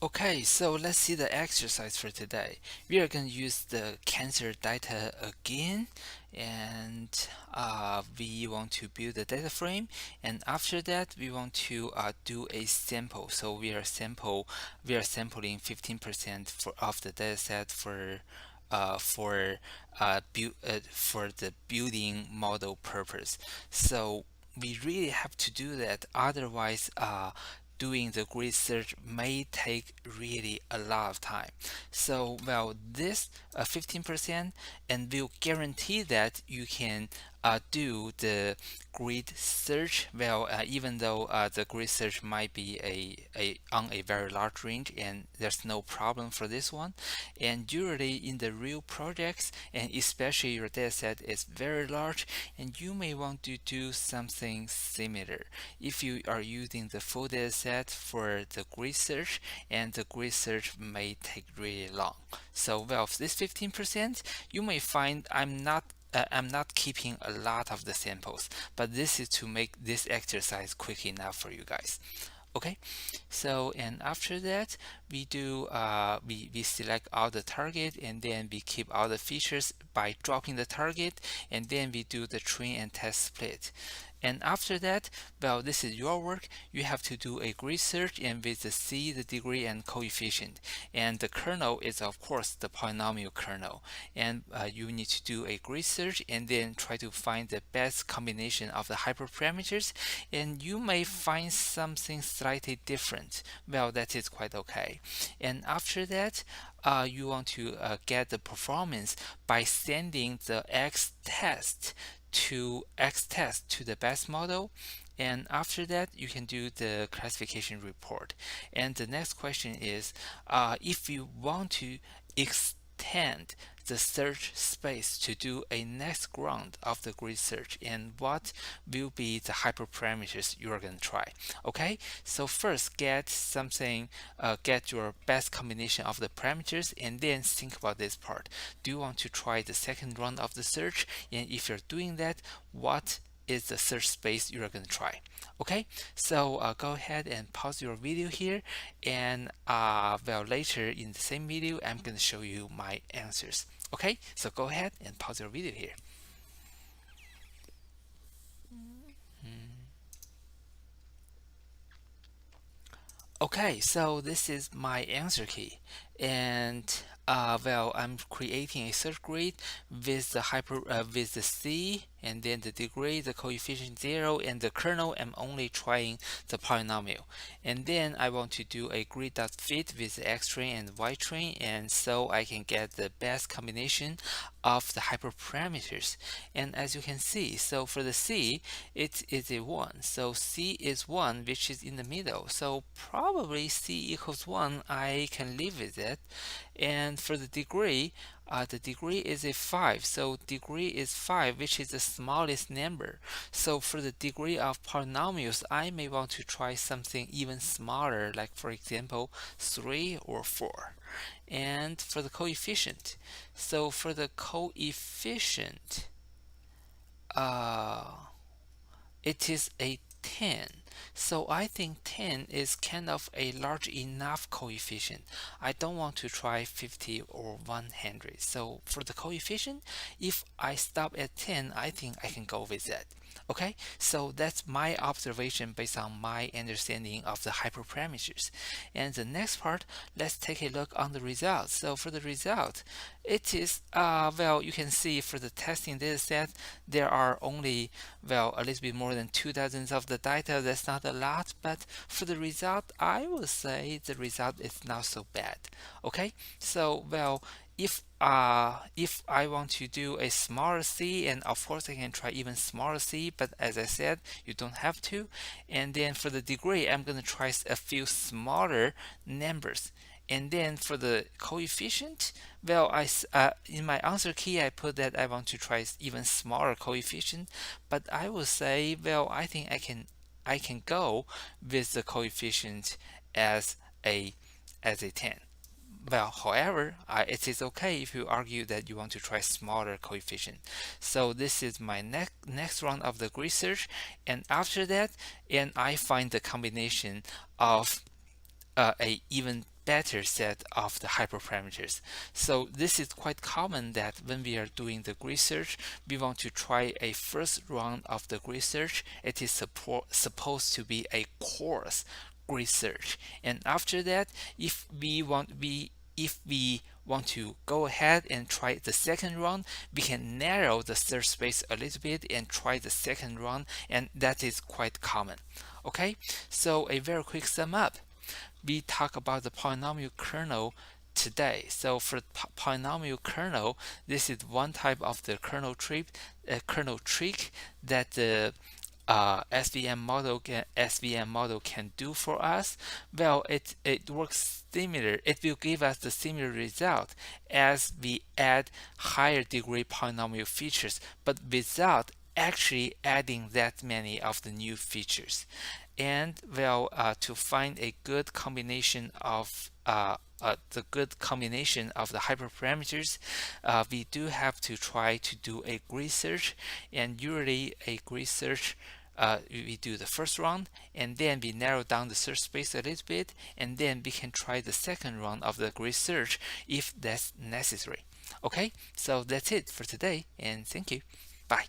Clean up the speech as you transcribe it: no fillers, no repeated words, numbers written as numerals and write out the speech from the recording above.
Okay, so let's see the exercise for today. We are going to use the cancer data again, and we want to build a data frame. And after that, we want to do a sample. So we are sampling 15% of the data set for the building model purpose. So we really have to do that. Otherwise, doing the grid search may take really a lot of time. So, well, this 15% and will guarantee that you can do the grid search. Well, even though the grid search might be on a very large range, and there's no problem for this one. And usually in the real projects, and especially your dataset is very large, and you may want to do something similar if you are using the full data set for the grid search, and the grid search may take really long. So well, this 15%, you may find I'm not keeping a lot of the samples, but this is to make this exercise quick enough for you guys. Okay, so and after that we select all the target, and then we keep all the features by dropping the target, and then we do the train and test split. And after that, well, this is your work. You have to do a grid search and with the C, the degree, and coefficient. And the kernel is, of course, the polynomial kernel. And you need to do a grid search and then try to find the best combination of the hyperparameters. And you may find something slightly different. Well, that is quite okay. And after that, you want to get the performance by sending the X test to the best model, and after that you can do the classification report. And the next question is, if you want to extend the search space to do a next round of the grid search, and what will be the hyperparameters you are going to try. Okay, so first get your best combination of the parameters, and then think about this part. Do you want to try the second round of the search? And if you're doing that, what is the search space you're going to try? Okay, so go ahead and pause your video here, and well, later in the same video I'm going to show you my answers. Okay, so go ahead and pause your video here. Okay, so this is my answer key, and well, I'm creating a search grid with the C, and then the degree, the coefficient 0, and the kernel. I'm only trying the polynomial, and then I want to do a grid.fit with the X train and Y train, and so I can get the best combination of the hyperparameters. And as you can see, so for the C, it is a 1. So C is 1, which is in the middle. So probably C equals 1, I can live with it. And for the degree is a 5. So degree is 5, which is the smallest number. So for the degree of polynomials, I may want to try something even smaller, like for example 3 or 4. And for the coefficient, so for the coefficient, uh, it is a 10. So I think 10 is kind of a large enough coefficient. I don't want to try 50 or 100. So for the coefficient, if I stop at 10, I think I can go with that. Okay, so that's my observation based on my understanding of the hyperparameters. And the next part, let's take a look on the results. So for the result, it is, well, you can see for the testing data set, there are only, well, a little bit more than 2,000 of the data. That's not a lot, but for the result, I would say the result is not so bad. Okay, so well, if I want to do a smaller C, and of course I can try even smaller C, but as I said, you don't have to. And then for the degree, I'm going to try a few smaller numbers. And then for the coefficient, well, in my answer key I put that I want to try even smaller coefficient, but I will say, well, I think I can go with the coefficient as a as a 10. Well, however, it is okay if you argue that you want to try smaller coefficient. So this is my next round of the research, and after that, and I find the combination of a even better set of the hyperparameters. So this is quite common that when we are doing the grid search, we want to try a first round of the grid search. It is supposed to be a coarse grid search, and after that, if we want to go ahead and try the second round, we can narrow the search space a little bit and try the second round, and that is quite common. Okay, so a very quick sum up. We talk about the polynomial kernel today. So for polynomial kernel, this is one type of the kernel trick that the SVM model can do for us. Well, it works similar. It will give us the similar result as we add higher degree polynomial features, but without actually adding that many of the new features. And well, to find a good combination of the good combination of the hyperparameters, we do have to try to do a grid search, and usually a grid search, we do the first round, and then we narrow down the search space a little bit, and then we can try the second round of the grid search if that's necessary. Okay, so that's it for today, and thank you. Bye.